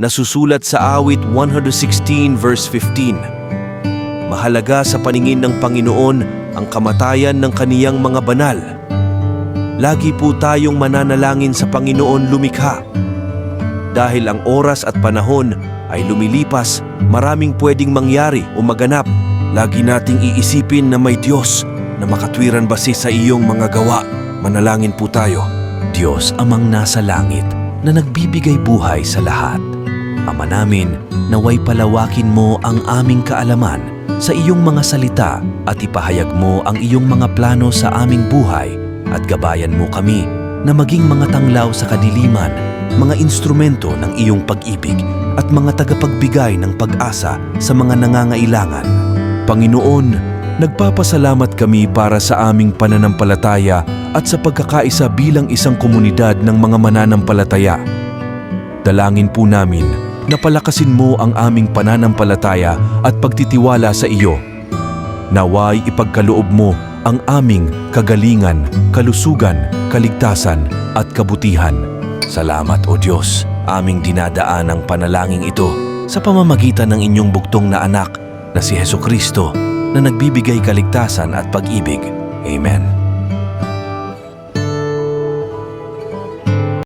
nasusulat sa awit 116 verse 15. Mahalaga sa paningin ng Panginoon ang kamatayan ng kaniyang mga banal. Lagi po tayong mananalangin sa Panginoon lumikha. Dahil ang oras at panahon ay lumilipas, maraming pwedeng mangyari o maganap. Lagi nating iisipin na may Diyos na makatwiran base sa iyong mga gawa. Manalangin po tayo. Diyos amang nasa langit na nagbibigay buhay sa lahat. Ama namin, naway palawakin mo ang aming kaalaman sa iyong mga salita at ipahayag mo ang iyong mga plano sa aming buhay at gabayan mo kami na maging mga tanglaw sa kadiliman, mga instrumento ng iyong pag-ibig at mga tagapagbigay ng pag-asa sa mga nangangailangan. Panginoon, nagpapasalamat kami para sa aming pananampalataya at sa pagkakaisa bilang isang komunidad ng mga mananampalataya. Dalangin po namin na palakasin mo ang aming pananampalataya at pagtitiwala sa iyo. Naway ipagkaloob mo ang aming kagalingan, kalusugan, kaligtasan at kabutihan. Salamat o Diyos, aming dinadaan ang panalangin ito sa pamamagitan ng inyong bugtong na anak na si Hesukristo na nagbibigay kaligtasan at pag-ibig. Amen.